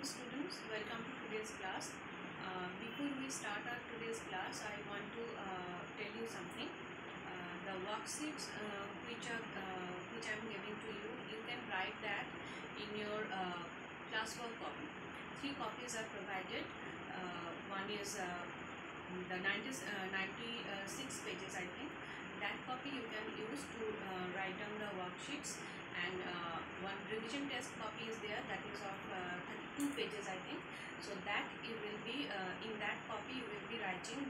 students, welcome to today's class. Before we start our today's class, I want to tell you something. The worksheets which I'm giving to you, you can write that in your classwork copy. 3 copies are provided. One is the 96 pages, I think. That copy you can use to write down the worksheets, and one revision test copy is there, that is of 32 pages, I think. So that you will be in that copy you will be writing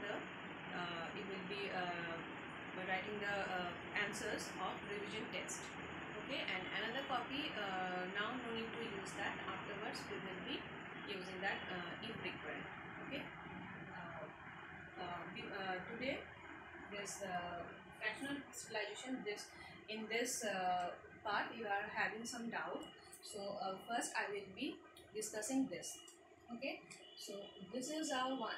the answers of revision test. Okay, and another copy, now no need to use that. Afterwards we will be using that if required. Okay. Today this fractional crystallization, in this part you are having some doubt. So first I will be discussing this. Okay, so this is our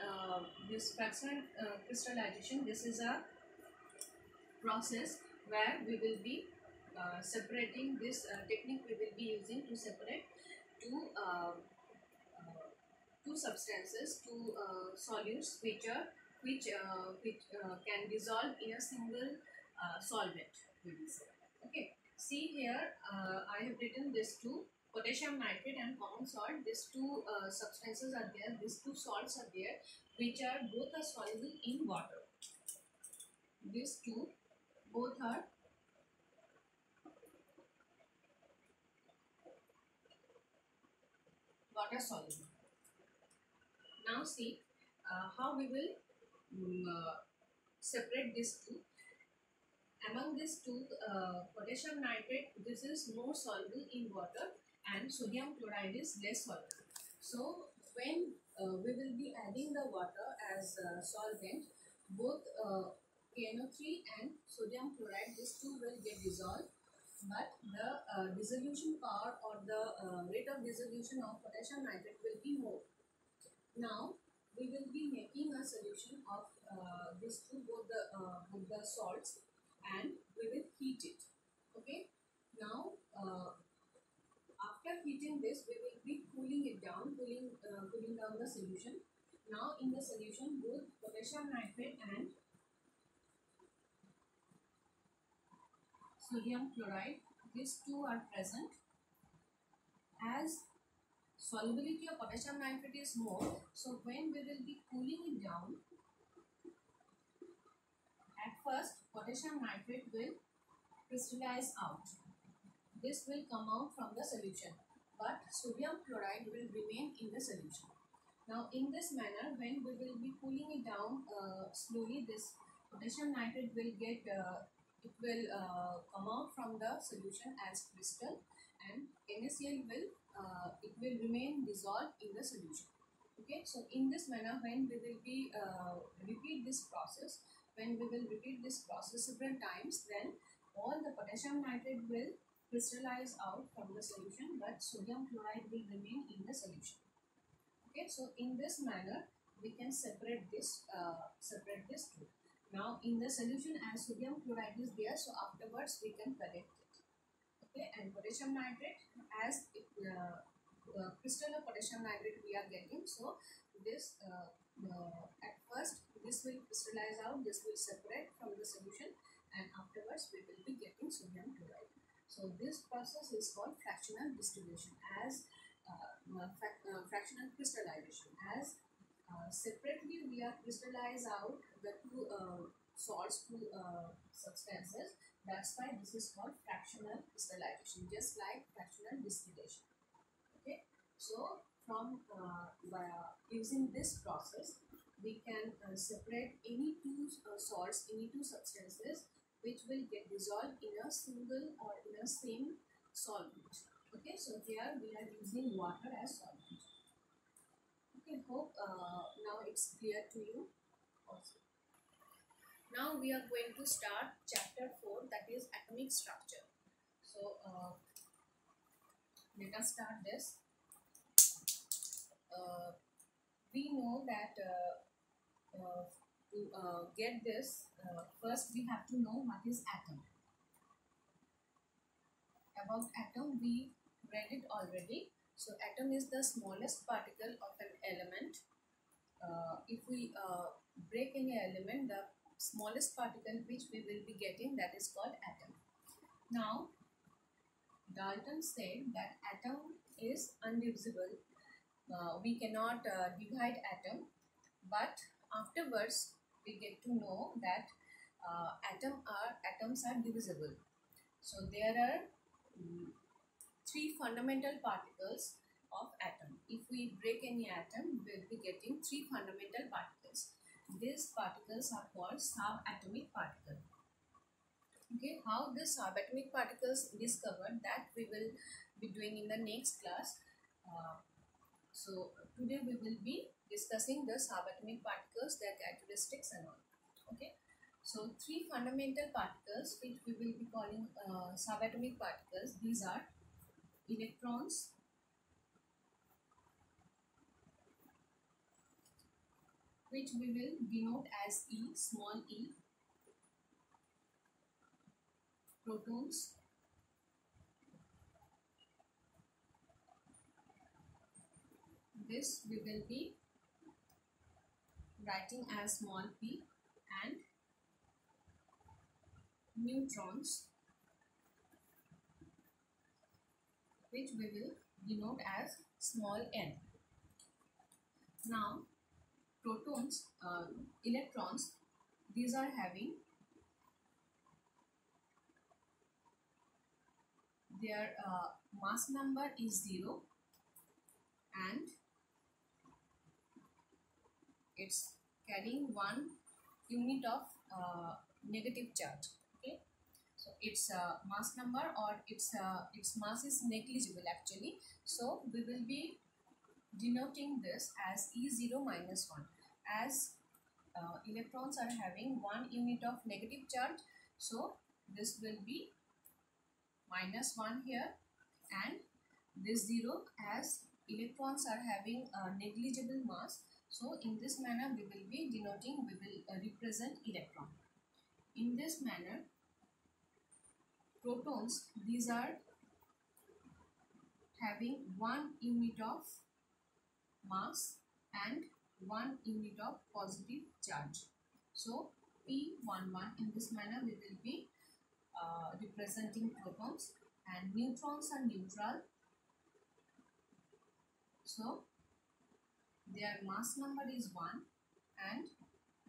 this fractional crystallization. This is a process where we will be separating this technique. We will be using to separate two substances, two solutes which can dissolve in a single solvent, we will say. Okay, see here, I have written these two, potassium nitrate and common salt. These two substances are there, these two salts are there, which are both are soluble in water. These two both are water soluble. Now see how we will separate these two. Among these two, potassium nitrate, this is more soluble in water, and sodium chloride is less soluble. So when we will be adding the water as solvent, both KNO3 and sodium chloride, these two will get dissolved, but the dissolution power or the rate of dissolution of potassium nitrate will be more. Now we will be making a solution of these two, both the salts, and we will heat it. Okay, now after heating this, we will be cooling it down, cooling down the solution. Now in the solution, both potassium nitrate and sodium chloride, these two are present. As solubility of potassium nitrate is more, so when we will be cooling it down, at first potassium nitrate will crystallize out. This will come out from the solution, but sodium chloride will remain in the solution. Now in this manner, when we will be cooling it down slowly, this potassium nitrate will get come out from the solution as crystal, and NaCl will remain dissolved in the solution. Okay, so in this manner, when we will be repeat this process several times, then all the potassium nitrate will crystallize out from the solution, but sodium chloride will remain in the solution. Okay, so in this manner we can separate this two. Now in the solution, as sodium chloride is there, so afterwards we can correct it. Okay, and potassium nitrate, as crystal of potassium nitrate we are getting, so this at first this will crystallize out, this will separate from the solution, and afterwards we will be getting sodium chloride. So this process is called fractional distillation, as fractional crystallization, as separately we are crystallize out the two salts, two substances. That's why this is called fractional crystallization, just like fractional distillation. Okay, so from using this process, we can separate any two salts, any two substances which will get dissolved in a single or in a same solvent. Okay, so here we are using water as solvent. Okay, hope now it's clear to you also. Now we are going to start chapter 4, that is atomic structure. So let us start this. We know that to get this, first we have to know what is atom. About atom we read it already. So atom is the smallest particle of an element. If we break any element, the smallest particle which we will be getting, that is called atom. Now Dalton said that atom is indivisible. We cannot divide atom, but afterwards we get to know that atoms are divisible. So there are three fundamental particles of atom. If we break any atom, we will be getting three fundamental particles. These particles are called subatomic particles. Okay, how the subatomic particles discovered, that we will be doing in the next class. So today we will be discussing the subatomic particles, their characteristics and all. Okay, so three fundamental particles which we will be calling subatomic particles. These are electrons, which we will denote as E, small e, protons, this we will be writing as small p, and neutrons, which we will denote as small n. Now protons, electrons, these are having their mass number is 0 and it's carrying 1 unit of negative charge. Okay, so its mass number, or its mass is negligible actually, so we will be denoting this as E0 minus 1, as electrons are having 1 unit of negative charge, so this will be minus 1 here, and this 0, as electrons are having a negligible mass, so in this manner we will be denoting, we will represent electron. In this manner, protons, these are having 1 unit of mass and 1 unit of positive charge, so P11. In this manner we will be representing protons, and neutrons are neutral, so their mass number is 1 and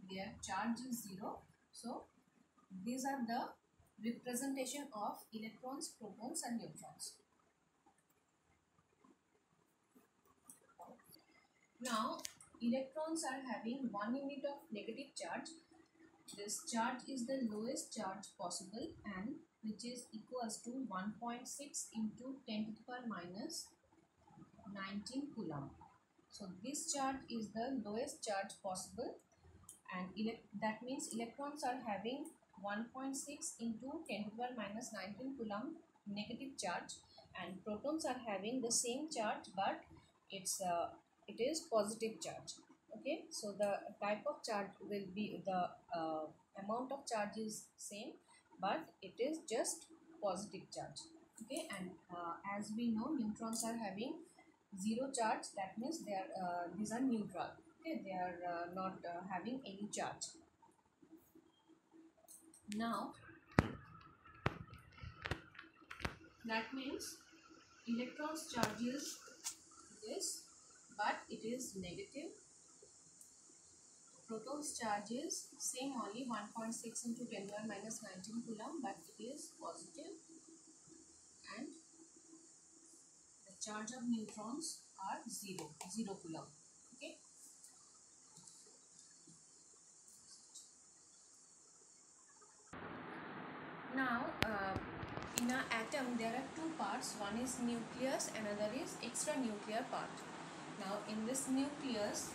their charge is 0. So these are the representation of electrons, protons and neutrons. Now electrons are having 1 unit of negative charge. This charge is the lowest charge possible, and which is equals to 1.6 into 10 to the power minus 19 coulomb. So this charge is the lowest charge possible, and that means electrons are having 1.6 into 10 to the power minus 19 coulomb negative charge, and protons are having the same charge, but it is positive charge. Okay, so the type of charge will be, the amount of charge is same, but it is just positive charge. Okay, and as we know, neutrons are having 0 charge, that means they are these are neutral. Okay, they are not having any charge. Now that means electrons charge is this, but it is negative. Protons charge is same only, 1.6 into 10 to the power minus 19 coulomb, but it is positive, and the charge of neutrons are 0 coulomb. Okay. Now in an atom there are two parts, one is nucleus, another is extranuclear part. Now in this nucleus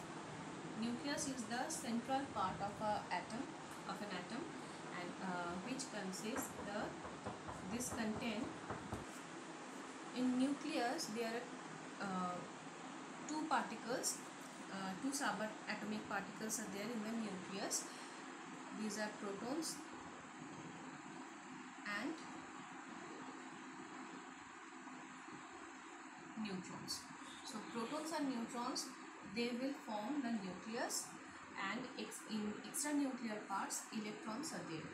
is the central part of an atom, and which consists this contain, in nucleus there are two particles, two subatomic particles are there in the nucleus. These are protons and neutrons. So protons and neutrons, they will form the nucleus, and in extranuclear parts electrons are there.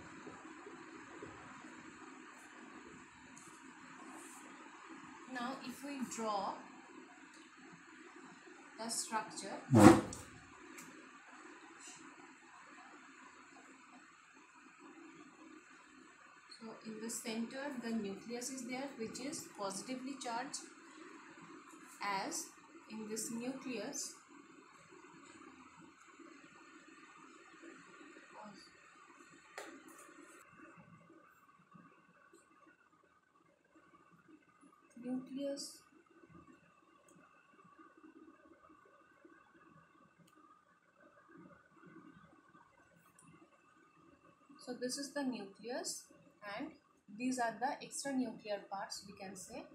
Now if we draw the structure, so in the center the nucleus is there, which is positively charged, as in this nucleus so this is the nucleus, and these are the extranuclear parts, we can say.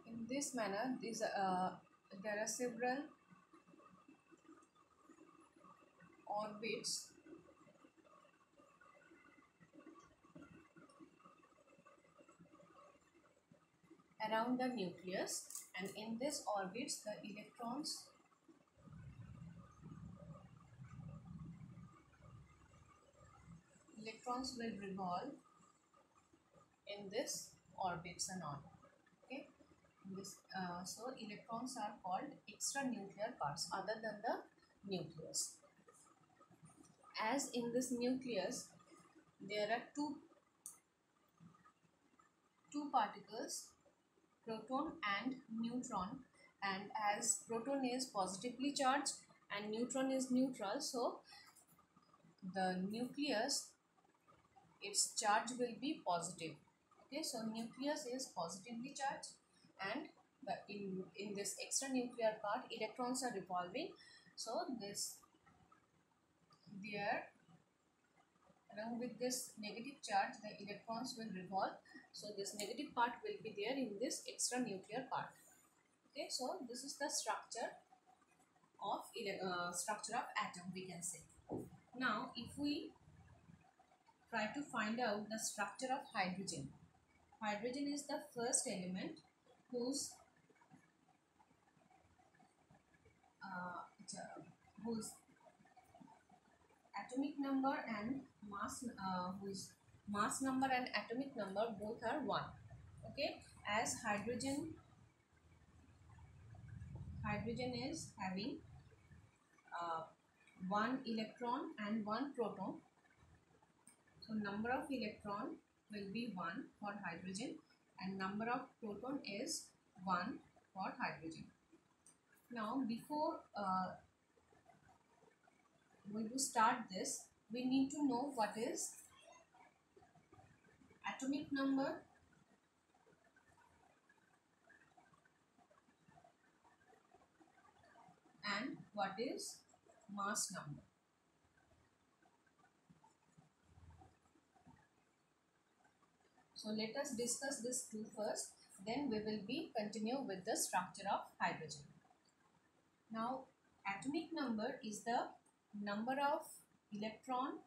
In this manner, there are several orbits around the nucleus, and in this orbits the electrons will revolve in this orbits and all. Okay, so electrons are called extranuclear parts other than the nucleus. As in this nucleus there are two particles, proton and neutron, and as proton is positively charged and neutron is neutral, so the nucleus, its charge will be positive. Okay, so nucleus is positively charged, and in this extranuclear part electrons are revolving, so this there along with this negative charge the electrons will revolve, so this negative part will be there in this extranuclear part. Okay, so this is the structure of atom, we can say. Now if we try to find out the structure of hydrogen. Hydrogen is the first element whose atomic number and whose mass number and atomic number both are 1. Okay, as hydrogen is having 1 electron and 1 proton, so number of electron will be 1 for hydrogen and number of proton is 1 for hydrogen. Now before we will start this, we need to know what is atomic number and what is mass number. So let us discuss this two first, then we will be continue with the structure of hydrogen. Now atomic number is the number of electron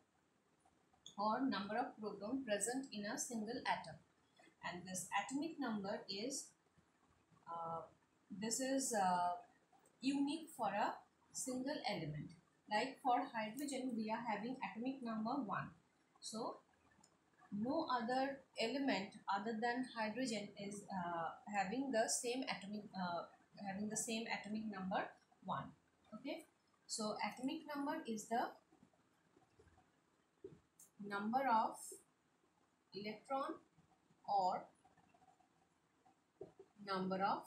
or number of proton present in a single atom, and this atomic number is unique for a single element. Like for hydrogen we are having atomic number 1, so no other element other than hydrogen is having the same atomic number 1. Okay, so atomic number is the number of electron or number of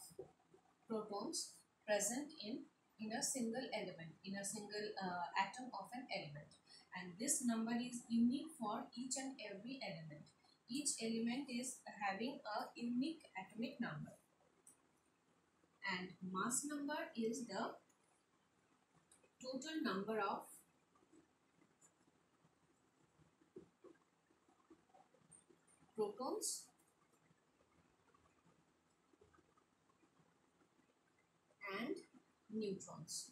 protons present in a single element, in a single atom of an element, and this number is unique for each and every element. Each element is having a unique atomic number, and mass number is the total number of protons and neutrons.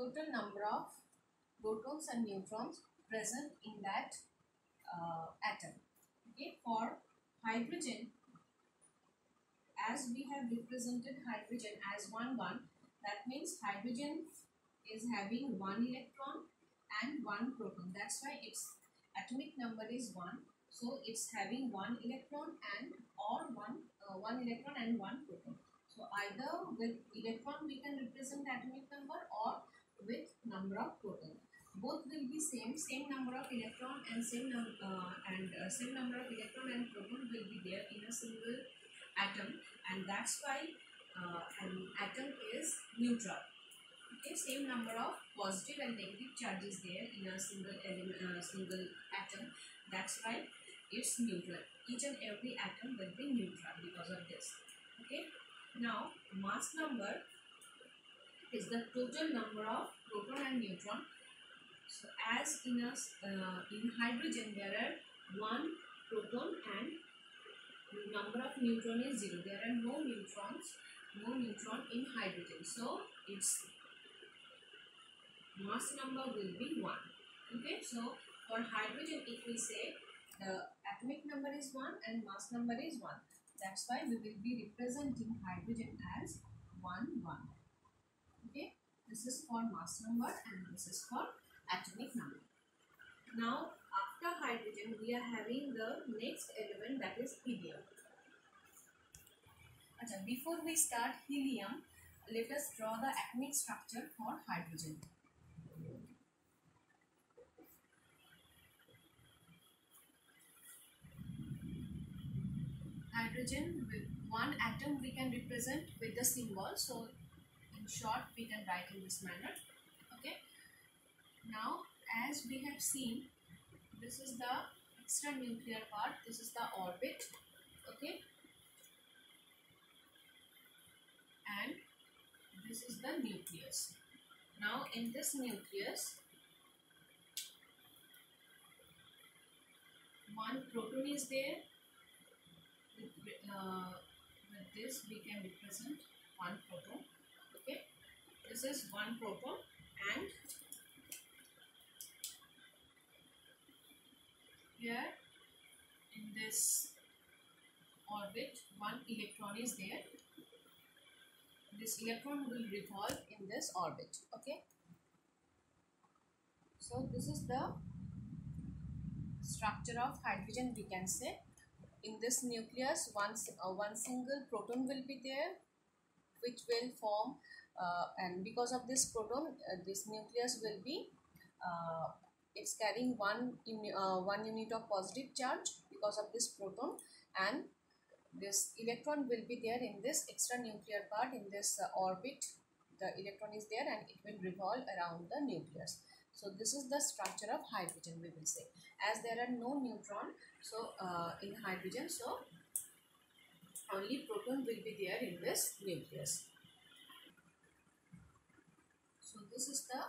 total number of protons and neutrons present in that atom. Okay, for hydrogen, as we have represented hydrogen as 1 1, that means hydrogen is having 1 electron and 1 proton. That's why its atomic number is 1. So it's having 1 electron and one electron and 1 proton. So either with electron we can represent atomic number, or with number of proton. Both will be same number of electron and same number of electron and proton will be there in a single atom, and that's why an atom is neutral. Okay, same number of positive and negative charges there in a single element, single atom. That's why it's neutral. Each and every atom will be neutral because of this. Okay. Now, mass number is the total number of proton and neutron. So, as in hydrogen there are 1 proton and number of neutron is 0. There are no neutron in hydrogen. So, its mass number will be 1. Okay, so for hydrogen, if we say the atomic number is 1 and mass number is 1, that's why we will be representing hydrogen as 1 1. Okay, this is for mass number and this is for atomic number. Now, after hydrogen, we are having the next element, that is helium. Before we start helium, let us draw the atomic structure for hydrogen. Hydrogen, with one atom we can represent with the symbol. So in short we can write in this manner. Okay. Now as we have seen, this is the extranuclear part, this is the orbit. Okay. And this is the nucleus. Now in this nucleus, one proton is there. With this we can represent 1 proton. Okay, this is 1 proton, and here in this orbit 1 electron is there. This electron will revolve in this orbit. Okay, so this is the structure of hydrogen, we can say. In this nucleus, one single proton will be there, which will form, and because of this proton, this nucleus will be, it's carrying one unit of positive charge because of this proton, and this electron will be there in this extranuclear part, in this orbit. The electron is there and it will revolve around the nucleus. So this is the structure of hydrogen, we will say. As there are no neutron, so in hydrogen, so only proton will be there in this nucleus. So this is the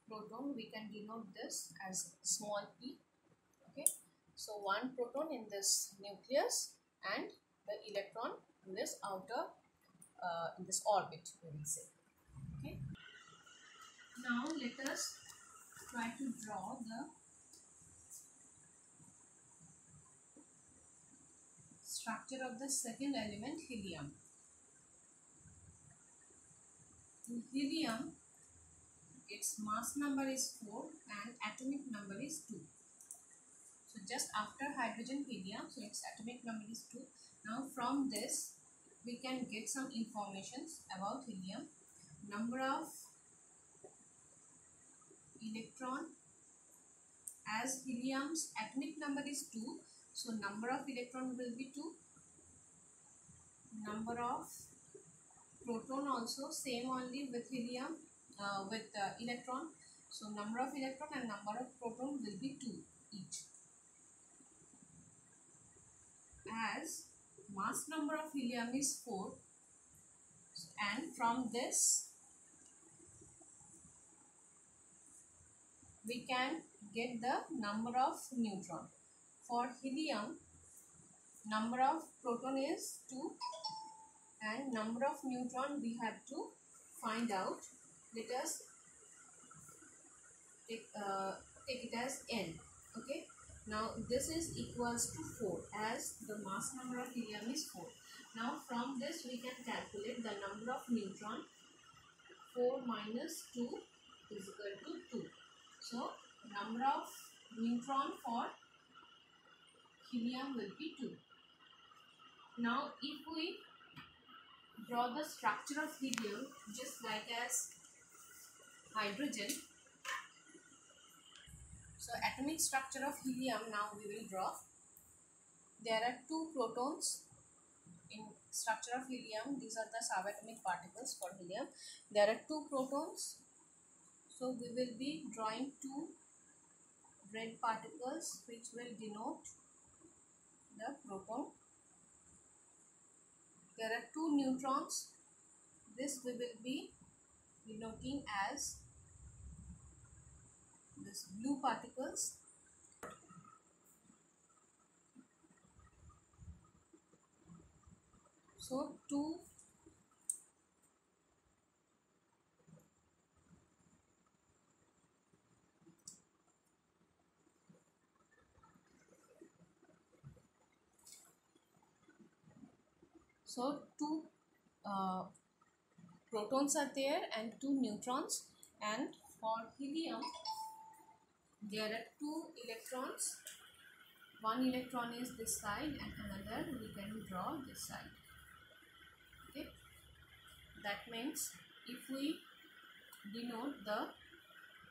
proton. We can denote this as small p. Okay. So 1 proton in this nucleus and the electron in this outer, in this orbit, we will say. Okay. Now let us try to draw the structure of the second element, helium. In helium, its mass number is 4 and atomic number is 2. So just after hydrogen, helium, so its atomic number is 2. Now from this we can get some informations about helium. Number of electron, as helium's atomic number is 2, so number of electron will be 2. Number of proton also same only with helium, with electron. So number of electron and number of proton will be 2 each. As mass number of helium is 4, and from this we can get the number of neutron. For helium, number of proton is 2 and number of neutron we have to find out. let us take it as n. Okay, now this is equals to 4 as the mass number of helium is 4. Now from this we can calculate the number of neutron. 4 minus 2 is equal to 2. So number of neutron for helium will be 2. Now if we draw the structure of helium just like as hydrogen, so atomic structure of helium now we will draw. There are 2 protons in structure of helium. These are the subatomic particles for helium. There are 2 protons, so we will be drawing 2 red particles which will denote the proton. There are 2 neutrons. This we will be denoting as this blue particles. So 2 protons are there and 2 neutrons, and for helium there are 2 electrons. One electron is this side and another we can draw this side. Okay, that means if we denote the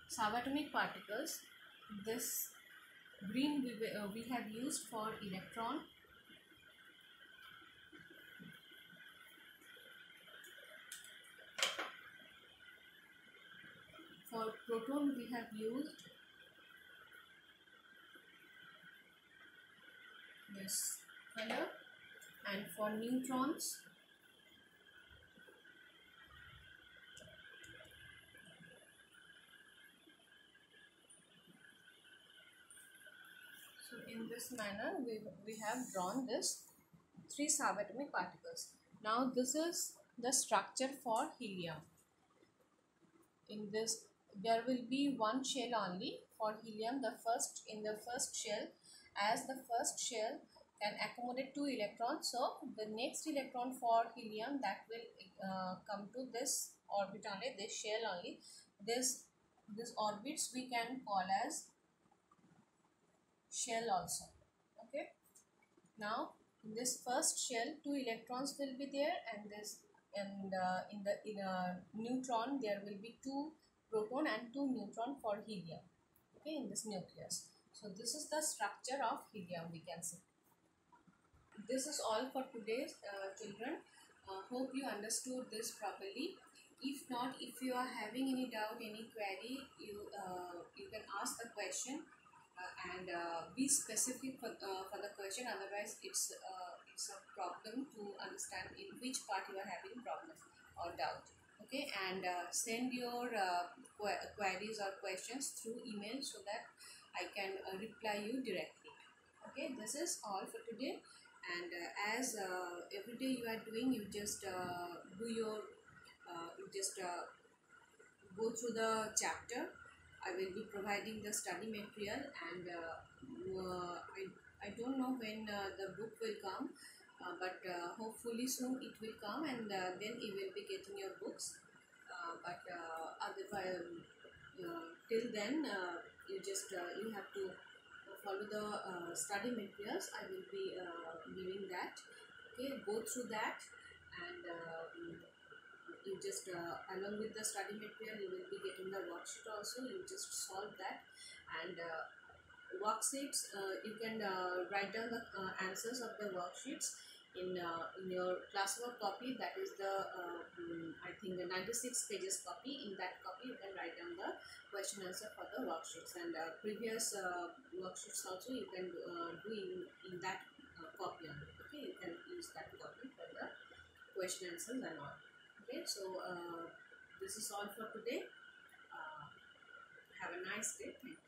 subatomic particles, this green we have used for electron, for proton we have used this color, and for neutrons so in this manner we have drawn this 3 subatomic particles. Now this is the structure for helium. In this there will be one shell only for helium. In the first shell, as the first shell can accommodate 2 electrons, so the next electron for helium that will come to this orbit only, this shell only. This orbits we can call as shell also. Okay, now in this first shell 2 electrons will be there, and in a neutron there will be 2 proton and 2 neutron for helium. Okay, in this nucleus. So this is the structure of helium, we can see. This is all for today, children. Hope you understood this properly. If not, if you are having any doubt, any query, you can ask the question and be specific for the question. Otherwise, it's a problem to understand in which part you are having problem or doubt. Okay, and send your queries or questions through email so that I can reply you directly. Okay, this is all for today, and as every day you are doing, you just go through the chapter. I will be providing the study material, and I don't know when the book will come, but hopefully soon it will come, and then you will be getting your books. But otherwise, till then, you have to follow the study materials. I will be giving that. Okay, go through that, and you just along with the study material you will be getting the worksheet also. You just solve that, and worksheets you can write down the answers of the worksheets in your classwork copy. That is the I think the 96 pages copy. In that copy you can write down the question answer for the worksheets, and previous worksheets also you can do in that copy only. Okay, you can use that copy for the question answers and all. Okay, so this is all for today. Have a nice day. Thank you.